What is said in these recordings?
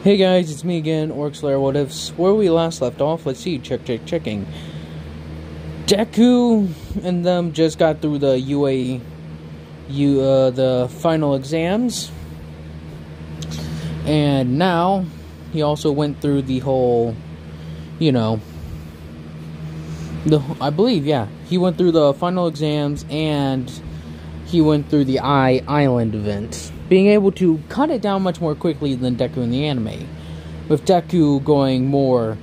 Hey guys, it's me again, Orcslayer What Ifs. Where we last left off, let's see, checking. Deku and them just got through the the final exams. And now, he also went through the whole, I believe, he went through the final exams and he went through the Island event, being able to cut it down much more quickly than Deku in the anime, with Deku going more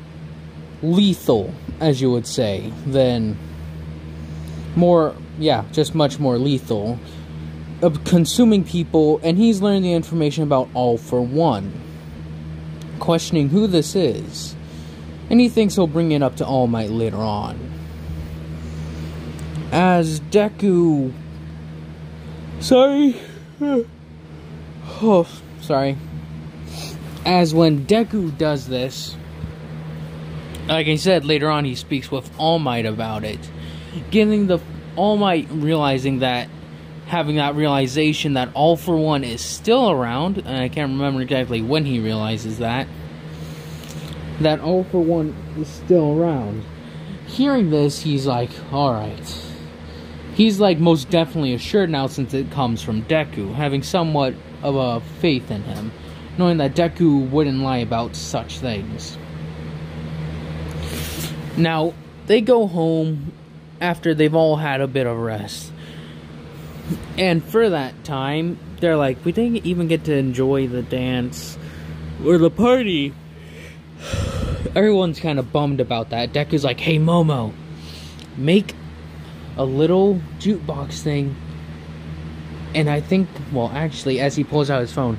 lethal, as you would say, than just much more lethal, of consuming people, and he's learned the information about All for One, questioning who this is, and he thinks he'll bring it up to All Might later on. As Deku... As when Deku does this, like I said, later on he speaks with All Might about it. Getting the All Might having that realization that All for One is still around, and I can't remember exactly when he realizes that All for One is still around. Hearing this, he's like, alright. He's like most definitely assured now, since it comes from Deku, having somewhat of a faith in him, knowing that Deku wouldn't lie about such things. Now, they go home after they've all had a bit of rest. And for that time, they're like, we didn't even get to enjoy the dance or the party. Everyone's kind of bummed about that. Deku's like, hey Momo, make a little jukebox thing, and I think, well, actually, as he pulls out his phone,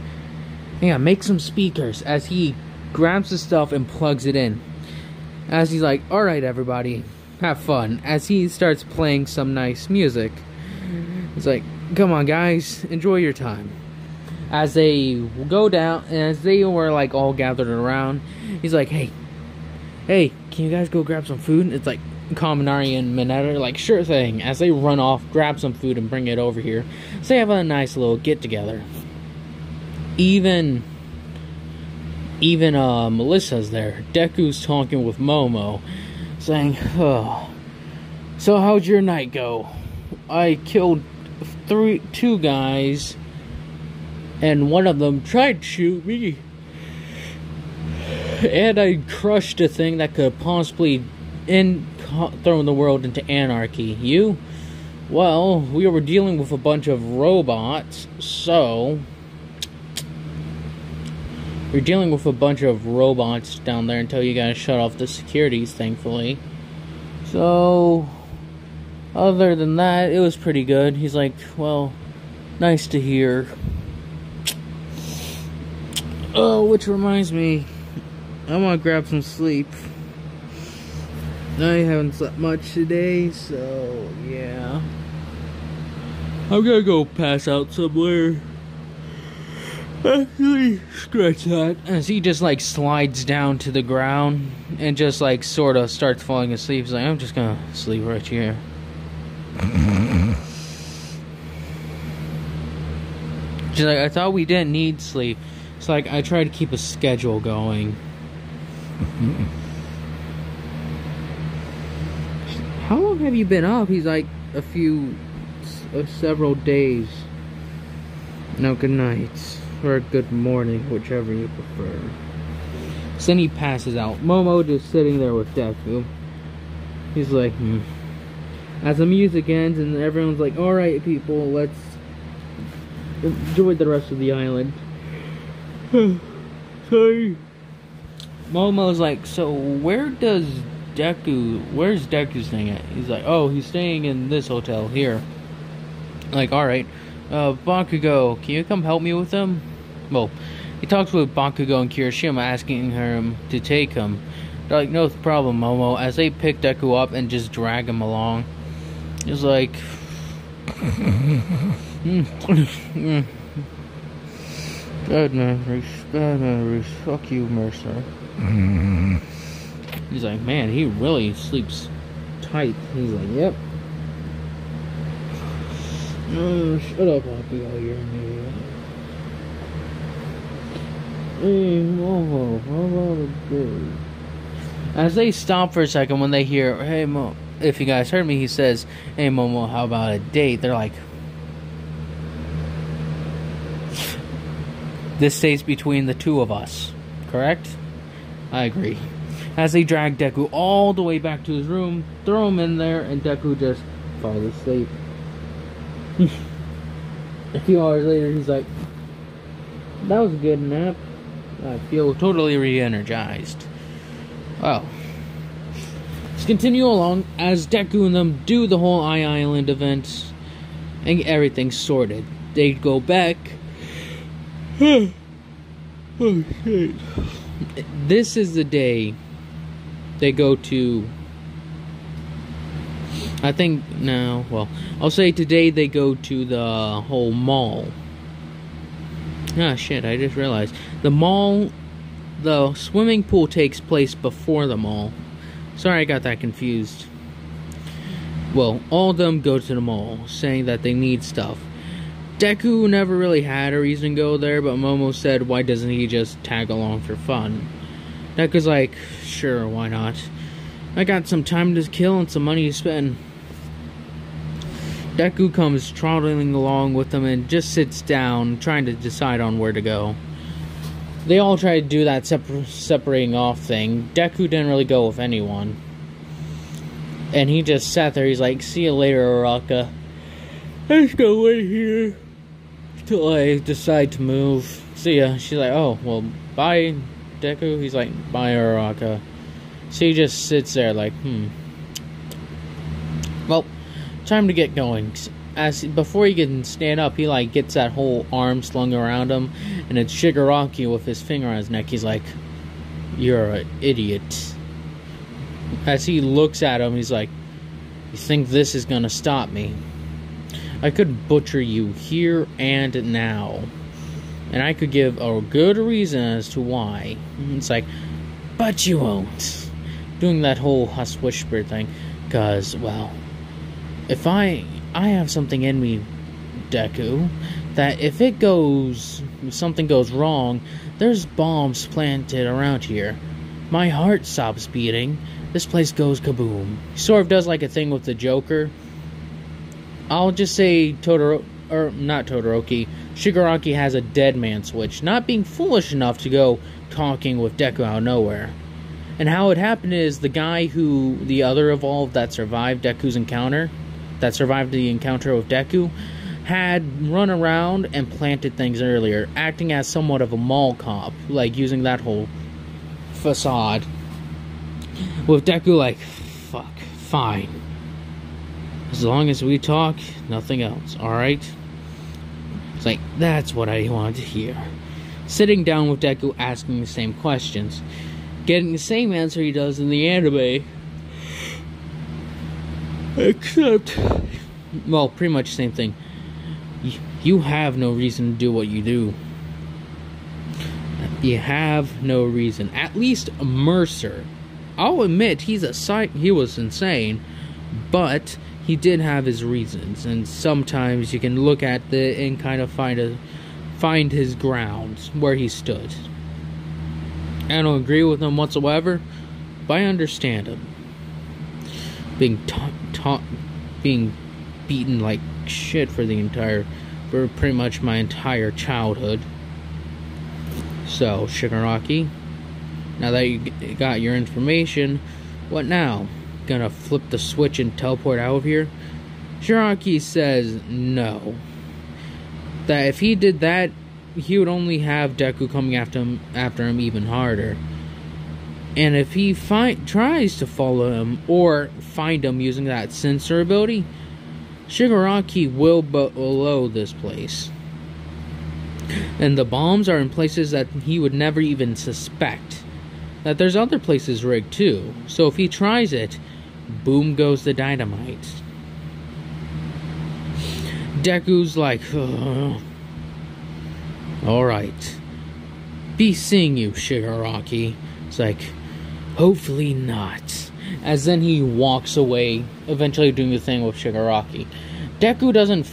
make some speakers, as he grabs the stuff and plugs it in, as he's like, alright everybody, have fun, as he starts playing some nice music. It's like, come on guys, enjoy your time. As they go down, and as they were like all gathered around, he's like, hey, can you guys go grab some food? And it's like, Kaminari and Mineta are like, sure thing, as they run off, grab some food and bring it over here. So they have a nice little get together. Even Melissa's there. Deku's talking with Momo, saying, oh, so how'd your night go? I killed two guys, and one of them tried to shoot me, and I crushed a thing that could possibly throwing the world into anarchy. You? Well, we were dealing with a bunch of robots, so... We're dealing with a bunch of robots down there until you guys shut off the securities, thankfully. So... other than that, it was pretty good. He's like, well, nice to hear. Oh, which reminds me, I want to grab some sleep. I haven't slept much today, so yeah. I'm gonna go pass out somewhere. Actually, scratch that. As he just like slides down to the ground and just like sort of starts falling asleep. He's like, I'm just gonna sleep right here. She's like, I thought we didn't need sleep. It's like, I try to keep a schedule going. How long have you been up? He's like, several days. No, good night. Or good morning, whichever you prefer. So then he passes out. Momo just sitting there with Deku. He's like, As the music ends and everyone's like, alright people, let's enjoy the rest of the island. Sorry. Momo's like, so where's Deku staying at? He's like, oh, he's staying in this hotel here. Like, alright, Bakugo, can you come help me with him? Well, he talks with Bakugo and Kirishima, asking him to take him. They're like, no problem, Momo, as they pick Deku up and just drag him along. He's like, bad memories, fuck you, Mercer. He's like, man, he really sleeps tight. He's like, yep. Shut up, Bakugo, you're an idiot. Hey, As they stop for a second when they hear, hey, if you guys heard me, he says, hey, Momo, how about a date? They're like, this stays between the two of us, correct? I agree. As they drag Deku all the way back to his room, throw him in there, and Deku just falls asleep. A few hours later, he's like, that was a good nap. I feel totally re-energized. Well, let's continue along as Deku and them do the whole Island event and everything's sorted. They go back. Oh shit. This is the day they go to, I think, no, well, I'll say today they go to the whole mall. Ah, shit, I just realized. The mall, the swimming pool takes place before the mall. Sorry, I got that confused. Well, all of them go to the mall, saying that they need stuff. Deku never really had a reason to go there, but Momo said, why doesn't he just tag along for fun? Deku's like, sure, why not? I got some time to kill and some money to spend. Deku comes trotting along with them and just sits down, trying to decide on where to go. They all try to do that separating off thing. Deku didn't really go with anyone. And he just sat there, he's like, see you later, Araka. Let's go wait here till I decide to move. See ya. She's like, oh, well, bye, Deku. He's like, bye, Araka. So he just sits there like, Well, time to get going. Before he can stand up, he like gets that whole arm slung around him, and it's Shigaraki with his finger on his neck. He's like, you're an idiot. As he looks at him, he's like, you think this is gonna stop me? I could butcher you here and now, and I could give a good reason as to why. It's like, but you won't. Doing that whole hush whisper thing, cause, well, if I have something in me, Deku, that if something goes wrong, there's bombs planted around here. My heart stops beating. This place goes kaboom. He sort of does like a thing with the Joker. I'll just say Shigaraki has a dead man switch, not being foolish enough to go talking with Deku out of nowhere. And how it happened is the guy the other evolved that survived the encounter with Deku, had run around and planted things earlier, acting as somewhat of a mall cop, like using that whole facade. With Deku like, fuck, fine. As long as we talk, nothing else, alright? It's like, that's what I wanted to hear. Sitting down with Deku, asking the same questions. Getting the same answer he does in the anime. Except, well, pretty much the same thing. You have no reason to do what you do. You have no reason. At least Mercer. I'll admit he was insane, but he did have his reasons, and sometimes you can look at and kind of find his grounds where he stood. I don't agree with him whatsoever, but I understand him. Being being beaten like shit for pretty much my entire childhood. So, Shigaraki, now that you got your information, what now? Gonna flip the switch and teleport out of here? Shigaraki says no. That if he did that, he would only have Deku coming after him even harder. And if he tries to follow him or find him using that sensor ability, Shigaraki will blow this place. And the bombs are in places that he would never even suspect. That there's other places rigged too. So if he tries it, boom goes the dynamite. Deku's like, alright. Be seeing you, Shigaraki. It's like, hopefully not. As then he walks away, eventually doing the thing with Shigaraki. Deku doesn't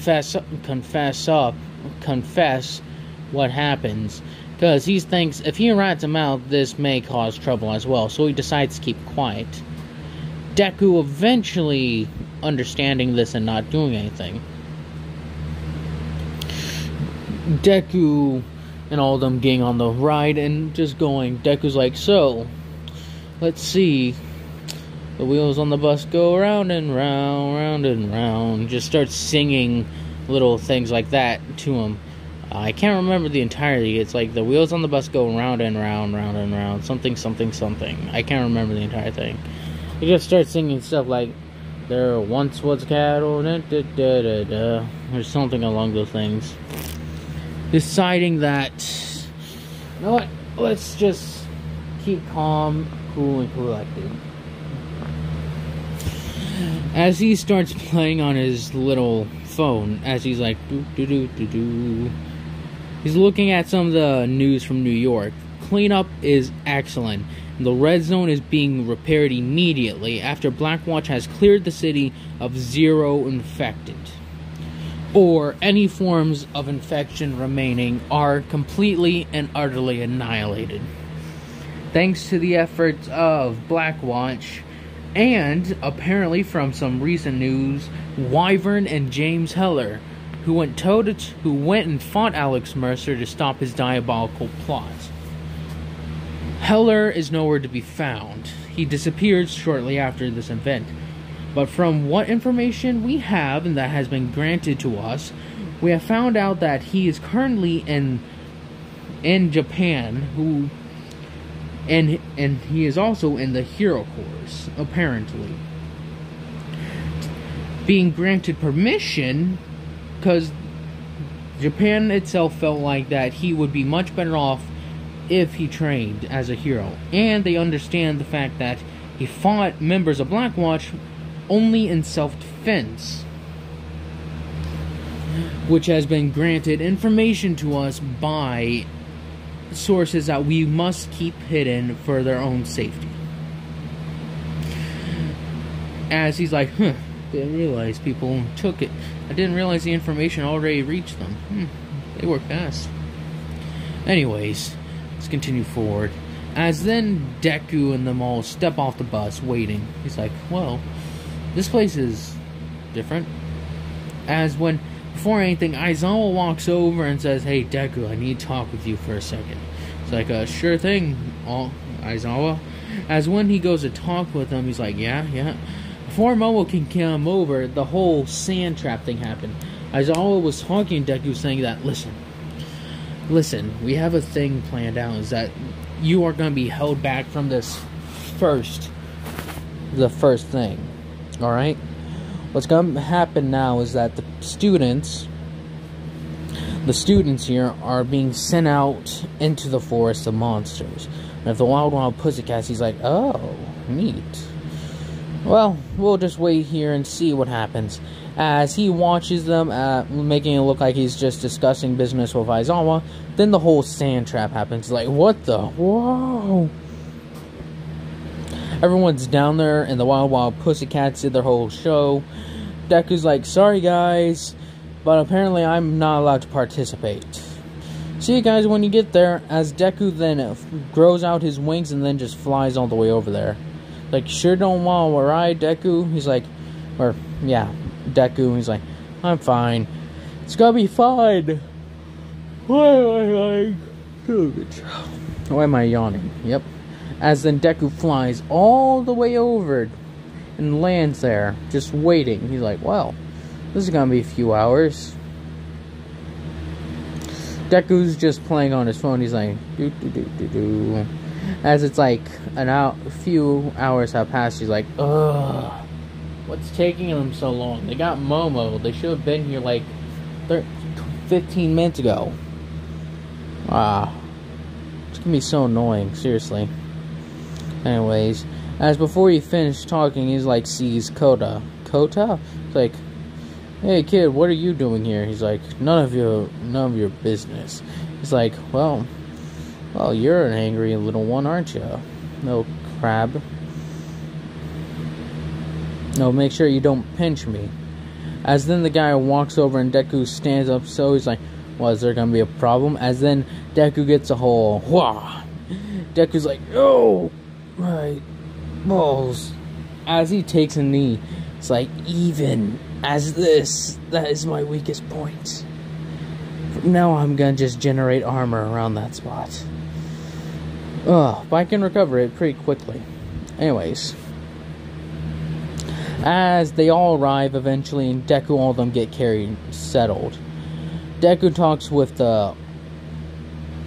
confess what happens, Because he thinks if he rats him out, this may cause trouble as well. So he decides to keep quiet. Deku eventually understanding this and not doing anything. Deku and all of them getting on the ride and just going. Deku's like, so, let's see. The wheels on the bus go round and round, round and round. Just starts singing little things like that to him. I can't remember the entirety. It's like the wheels on the bus go round and round, round and round. Something, something, something. I can't remember the entire thing. He just starts singing stuff like, there once was cattle, da, da, da, da, da, or something along those things. Deciding that, you know what, let's just keep calm, cool, and collected. As he starts playing on his little phone, as he's like, doo doo doo doo doo, he's looking at some of the news from New York. Cleanup is excellent. The red zone is being repaired immediately after Blackwatch has cleared the city of 0 infected. Or any forms of infection remaining are completely and utterly annihilated. Thanks to the efforts of Blackwatch, and apparently from some recent news, Wyvern and James Heller, who went and fought Alex Mercer to stop his diabolical plot. Heller is nowhere to be found. He disappeared shortly after this event. But from what information we have and that has been granted to us, we have found out that he is currently in Japan, and he is also in the Hero Corps, apparently. Being granted permission, because Japan itself felt like that he would be much better off if he trained as a hero. And they understand the fact that he fought members of Blackwatch only in self-defense, which has been granted information to us by sources that we must keep hidden for their own safety. As he's like, didn't realize people took it. I didn't realize the information already reached them. They work fast. Anyways, let's continue forward. As then Deku and them all step off the bus, waiting. He's like, well, this place is different. As when, before anything, Aizawa walks over and says, hey, Deku, I need to talk with you for a second. It's like, sure thing, Aizawa. As when he goes to talk with him, he's like, yeah. Before Momo can come over, the whole sand trap thing happened. Aizawa was talking to Deku, saying that, listen, we have a thing planned out, is that you are going to be held back from this the first thing. Alright? What's going to happen now is that the students here are being sent out into the forest of monsters. And if the Wild Pussycats, he's like, oh, neat. Well, we'll just wait here and see what happens. As he watches them, making it look like he's just discussing business with Aizawa, then the whole sand trap happens. Like, what the? Whoa! Everyone's down there, and the Wild Pussycats did their whole show. Deku's like, sorry guys, but apparently I'm not allowed to participate. See you guys when you get there, as Deku then grows out his wings and then just flies all the way over there. Like, sure don't want to ride, Deku? He's like, Deku, he's like, I'm fine. It's gonna be fine. Why am I yawning? Yep. As then Deku flies all the way over and lands there, just waiting. He's like, well, this is gonna be a few hours. Deku's just playing on his phone. He's like, do. As it's like a few hours have passed, he's like, ugh, what's taking them so long? They got Momo. They should have been here like 15 minutes ago. It's gonna be so annoying, seriously. Anyways, as before he finished talking, he's like, sees Kota. Kota? It's like, hey kid, what are you doing here? He's like, none of your business. He's like, well, you're an angry little one, aren't you? No crab. No, make sure you don't pinch me. As then the guy walks over and Deku stands up, so he's like, Was there gonna be a problem? As then Deku gets a whole wah. Deku's like, oh, right, balls. As he takes a knee, it's like, even as this, that is my weakest point. From now I'm gonna just generate armor around that spot. But I can recover it pretty quickly. Anyways, as they all arrive eventually, and Deku, all of them get settled. Deku talks with the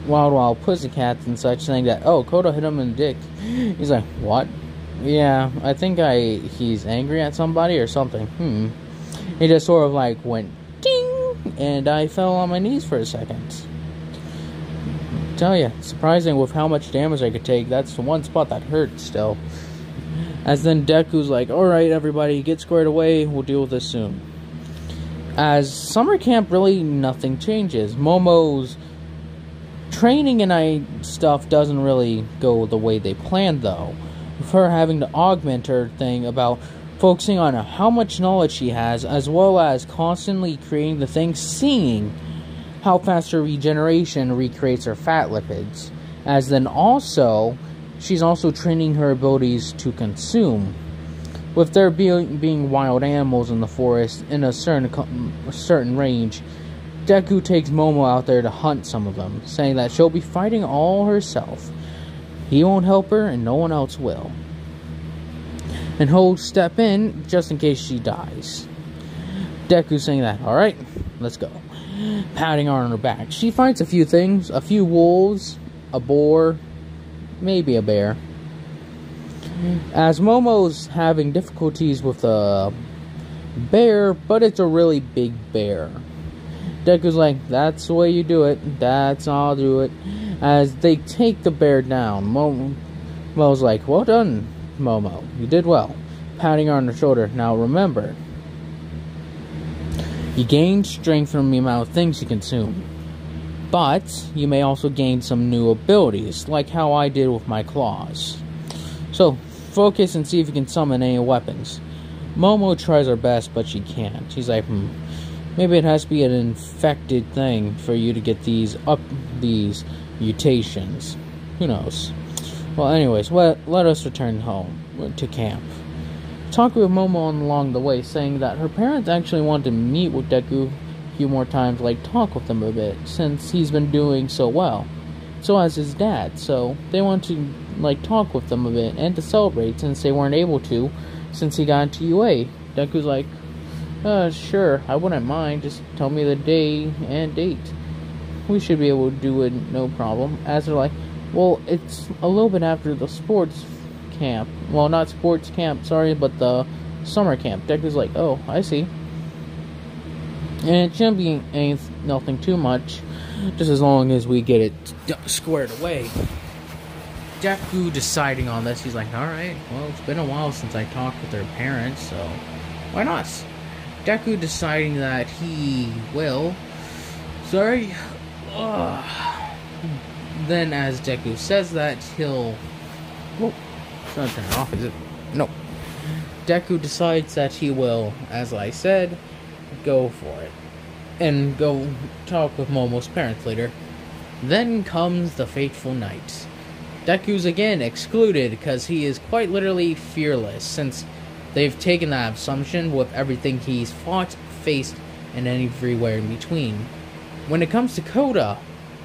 Wild Pussycats and such, saying that, oh, Koda hit him in the dick. He's like, what? Yeah, I think he's angry at somebody or something. He just sort of like went ding, and I fell on my knees for a second. Tell ya, surprising with how much damage I could take. That's the one spot that hurts still. As then Deku's like, alright everybody, get squared away, we'll deal with this soon. As summer camp, really nothing changes. Momo's training and stuff doesn't really go the way they planned though. With her having to augment her thing about focusing on how much knowledge she has, as well as constantly creating the thing, seeing how fast her regeneration recreates her fat lipids. As then also, she's also training her abilities to consume. With there being wild animals in the forest in a certain range, Deku takes Momo out there to hunt some of them, saying that she'll be fighting all herself. He won't help her, and no one else will. And he'll step in just in case she dies. Deku saying that, alright, let's go. Patting her on her back. She fights a few things, a few wolves, a boar, maybe a bear. As Momo's having difficulties with a bear, but it's a really big bear. Deku's like, that's the way you do it, that's how I'll do it. As they take the bear down, Momo's like, well done, Momo, you did well. Patting her on the shoulder. Now remember, you gain strength from the amount of things you consume. But you may also gain some new abilities, like how I did with my claws. So, focus and see if you can summon any weapons. Momo tries her best, but she can't. She's like, maybe it has to be an infected thing for you to get these mutations. Who knows? Well, anyways, let us return home to camp. Talk with Momo along the way, saying that her parents actually want to meet with Deku a few more times, like talk with him a bit, since he's been doing so well. So has his dad, so they want to like talk with them a bit and to celebrate since they weren't able to since he got into UA. Deku's like, sure, I wouldn't mind, just tell me the day and date. We should be able to do it, no problem. As they're like, well, it's a little bit after the sports camp. Well, not sports camp, sorry, but the summer camp. Deku's like, oh, I see. And it shouldn't be nothing too much, just as long as we get it squared away. Deku deciding on this, he's like, alright, well, it's been a while since I talked with their parents, so why not? Deku deciding that he will. Sorry. Then as Deku says that, he'll... Whoa. It's not turning off, is it? No. Deku decides that he will, as I said, go for it. And go talk with Momo's parents later. Then comes the fateful night. Deku's again excluded because he is quite literally fearless, since they've taken that assumption with everything he's fought, faced, and everywhere in between. When it comes to Koda,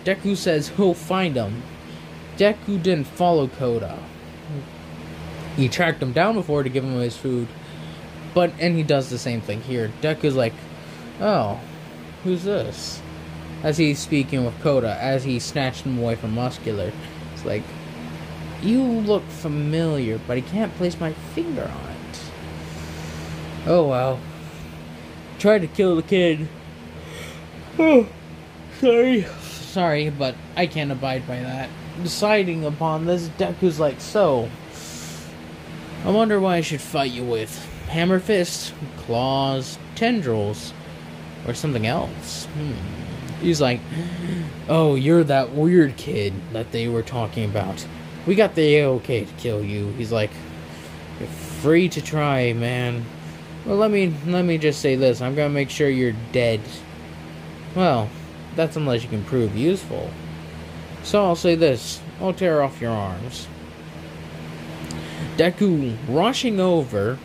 Deku says he'll find him. Deku didn't follow Koda. He tracked him down before to give him his food, and he does the same thing here. Deku's like, oh, who's this? As he's speaking with Koda, as he snatched him away from Muscular. It's like, you look familiar, but I can't place my finger on it. Oh well. Tried to kill the kid. Oh, sorry, but I can't abide by that. Deciding upon this, Deku's like, so, I wonder why I should fight you with hammer fists, claws, tendrils, or something else. He's like, oh, you're that weird kid that they were talking about. We got the A-OK to kill you. He's like, you're free to try, man. Well, let me just say this. I'm gonna make sure you're dead. Well, That's unless you can prove useful. So I'll say this. I'll tear off your arms. Deku rushing over,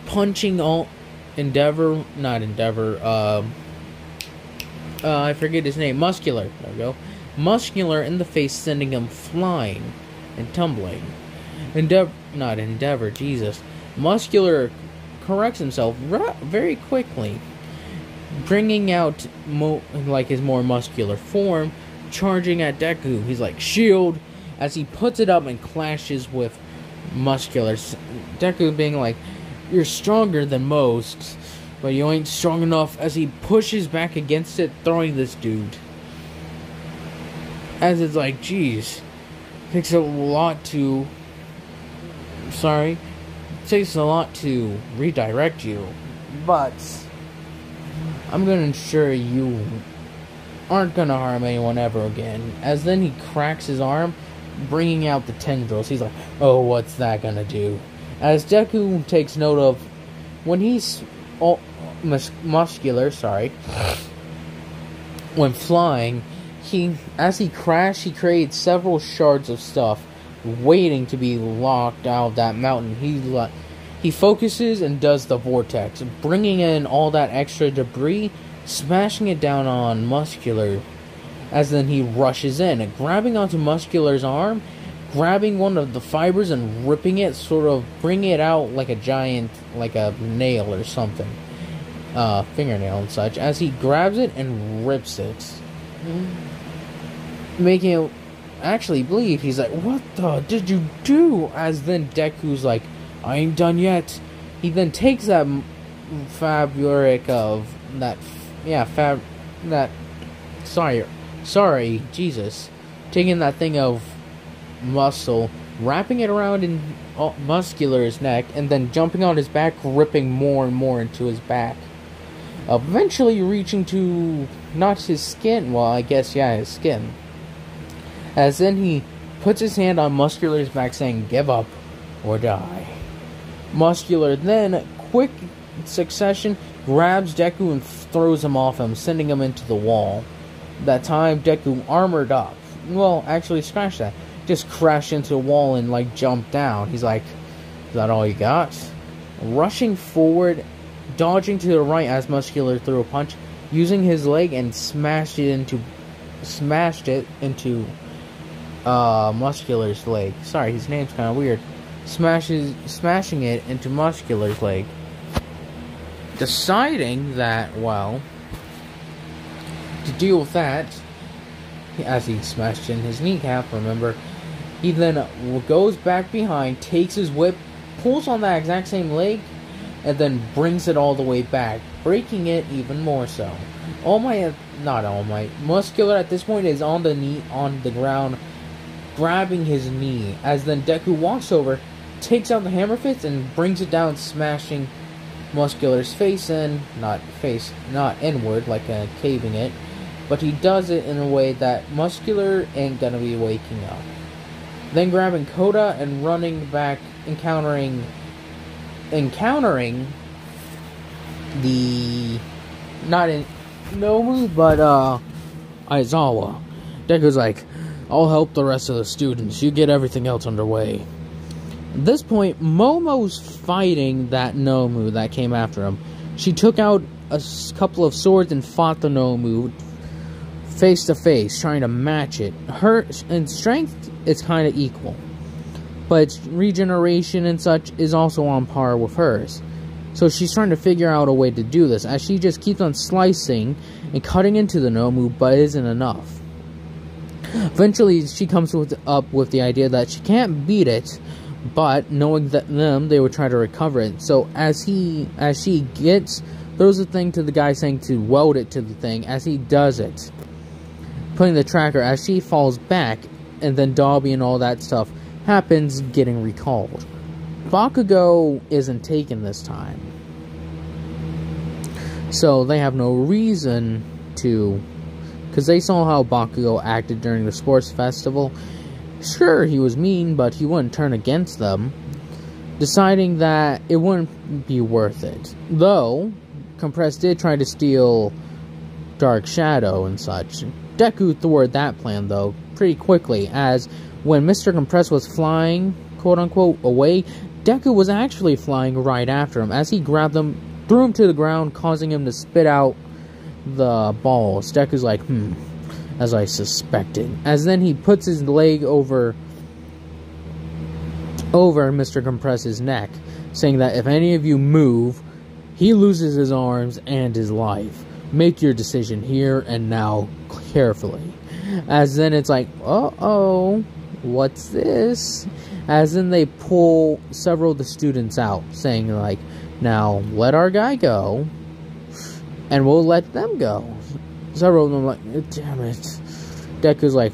punching all I forget his name. Muscular. There we go. Muscular in the face, sending him flying and tumbling. Jesus. Muscular corrects himself very quickly, bringing out his more muscular form, charging at Deku. He's like, shield, as he puts it up and clashes with Muscular. Deku being like, you're stronger than most, but you ain't strong enough, as he pushes back against it, throwing this dude. As it's like, geez, takes a lot to redirect you, but I'm gonna ensure you aren't gonna harm anyone ever again. As then he cracks his arm, bringing out the tendrils. He's like, oh, what's that gonna do? As Deku takes note of, when he's muscular, when flying, as he crashed, he created several shards of stuff waiting to be locked out of that mountain. He focuses and does the vortex, bringing in all that extra debris, smashing it down on Muscular. As then he rushes in, grabbing onto Muscular's arm, grabbing one of the fibers and ripping it, sort of bringing it out like a giant, like a nail or something, fingernail and such, as he grabs it and rips it, making it actually bleed. He's like, what the did you do? As then Deku's like, I ain't done yet. He then takes that fabric of that, Jesus, taking that thing of muscle, wrapping it around in Muscular's neck, and then jumping on his back, ripping more and more into his back, eventually reaching to not his skin, his skin. As then he puts his hand on Muscular's back, saying, give up or die. Muscular then, quick succession, grabs Deku and throws him off him, sending him into the wall. That time, Deku armored up. Well, actually, scratch that. Just crashed into the wall and, jumped down. He's like, is that all you got? Rushing forward, dodging to the right as Muscular threw a punch, using his leg and smashed it into Muscular's leg. Sorry, his name's kind of weird. Smashing it into Muscular's leg. Deciding that, well, to deal with that, as he smashed in his kneecap, remember, he then goes back behind, takes his whip, pulls on that exact same leg, and then brings it all the way back, breaking it even more so. Muscular at this point is on the ground, grabbing his knee, as then Deku walks over, takes out the hammer fist, and brings it down, smashing Muscular's face in, not inward, caving it, but he does it in a way that Muscular ain't gonna be waking up. Then grabbing Koda and running back, encountering the, not in Nomu, but Aizawa. Deku's like, I'll help the rest of the students, you get everything else underway. At this point, Momo's fighting that Nomu that came after him. She took out a couple of swords and fought the Nomu face to face, trying to match it. Her in strength, it's kind of equal, but its regeneration and such is also on par with hers. So she's trying to figure out a way to do this, as she just keeps on slicing and cutting into the Nomu, but it isn't enough. Eventually, she comes up with the idea that she can't beat it, but knowing that they would try to recover it. So as she throws the thing to the guy, saying to weld it to the thing, as he does it, putting the tracker, as she falls back, and then Dobby and all that stuff happens, getting recalled. Bakugo isn't taken this time, so they have no reason to, because they saw how Bakugo acted during the sports festival. Sure, he was mean, but he wouldn't turn against them, deciding that it wouldn't be worth it. Though, Compress did try to steal Dark Shadow and such. Deku thwarted that plan, though, pretty quickly, as when Mr. Compress was flying, quote-unquote, away, Deku was actually flying right after him. As he grabbed them, threw him to the ground, causing him to spit out the balls. Deku's like, as I suspected. As then he puts his leg over Mr. Compress's neck, saying that if any of you move, he loses his arms and his life. Make your decision here and now carefully. As then it's like, uh-oh, what's this? As then they pull several of the students out, saying like, now let our guy go, and we'll let them go. Several of them are like, damn it. Deku's like,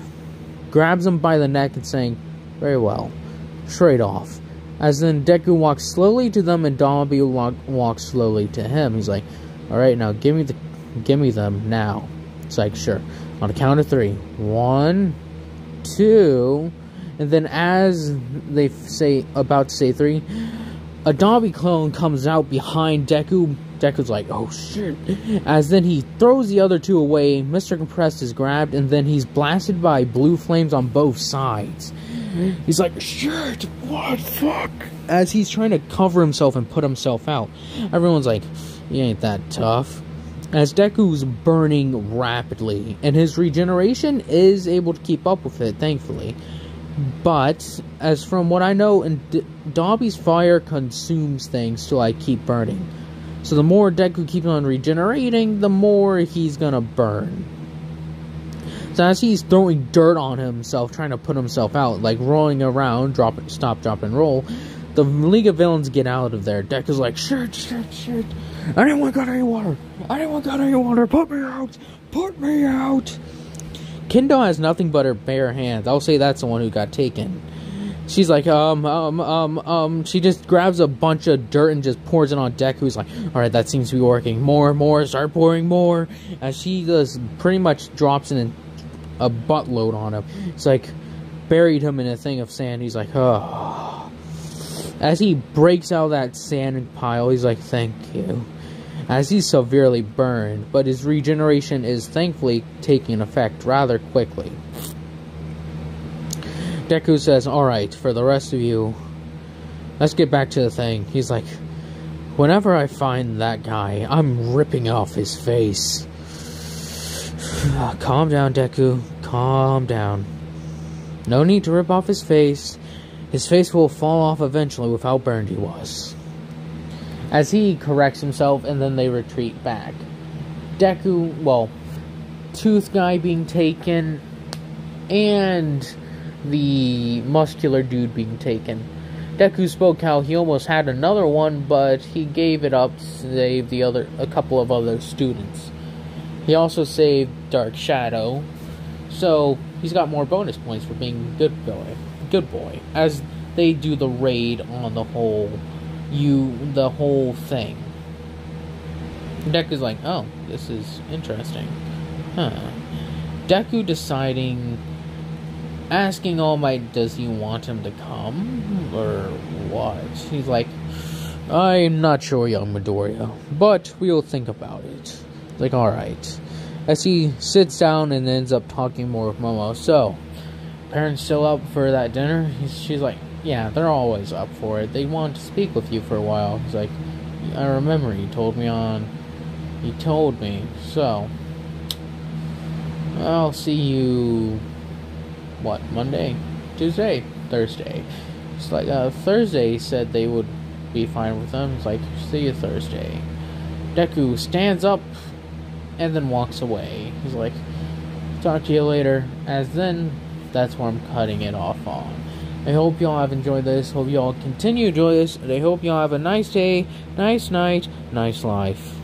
grabs him by the neck and saying, very well, straight off. As then Deku walks slowly to them and Dobby walks slowly to him. He's like, alright, now give me them now. It's like, sure. On the count of 3. 1, 2, and then as they about to say 3, a Dobby clone comes out behind Deku. Deku's like, oh shit. As then he throws the other 2 away, Mr. Compressed is grabbed, and then he's blasted by blue flames on both sides. He's like, shit, what the fuck? As he's trying to cover himself and put himself out. Everyone's like, he ain't that tough. As Deku's burning rapidly, and his regeneration is able to keep up with it, thankfully. But, as from what I know, Dobby's fire consumes things to like keep burning. So the more Deku keeps on regenerating, the more he's gonna burn. So as he's throwing dirt on himself, trying to put himself out, like rolling around, stop, drop, and roll, the League of Villains get out of there. Deku's like, shit. Anyone got any water? Put me out. Kendo has nothing but her bare hands. I'll say that's the one who got taken. She's like, she just grabs a bunch of dirt and just pours it on Deku. He's like, alright, that seems to be working. More, start pouring more. As she just pretty much drops in a buttload on him. It's like, buried him in a thing of sand. He's like, oh. As he breaks out of that sand pile, he's like, thank you. As he's severely burned, but his regeneration is thankfully taking effect rather quickly. Deku says, alright, for the rest of you, let's get back to the thing. He's like, whenever I find that guy, I'm ripping off his face. Calm down, Deku. Calm down. No need to rip off his face. His face will fall off eventually with how burned he was. As he corrects himself, and then they retreat back. Deku, well, Tooth Guy being taken, and the muscular dude being taken. Deku spoke how he almost had another one, but he gave it up to save a couple of other students. He also saved Dark Shadow, so he's got more bonus points for being good boy. As they do the raid on the whole thing. Deku's like, oh, this is interesting. Deku asking All Might, does he want him to come, or what? He's like, I'm not sure, young Midoriya, but we'll think about it. Like, alright. As he sits down and ends up talking more with Momo. So, parents still up for that dinner? She's like, yeah, they're always up for it. They want to speak with you for a while. He's like, I remember you told me. So, I'll see you, what, Monday? Tuesday? Thursday. It's like, Thursday said they would be fine with them. It's like, see you Thursday. Deku stands up and then walks away. He's like, talk to you later. As then, that's where I'm cutting it off on. I hope y'all have enjoyed this. Hope y'all continue to enjoy this. And I hope y'all have a nice day, nice night, nice life.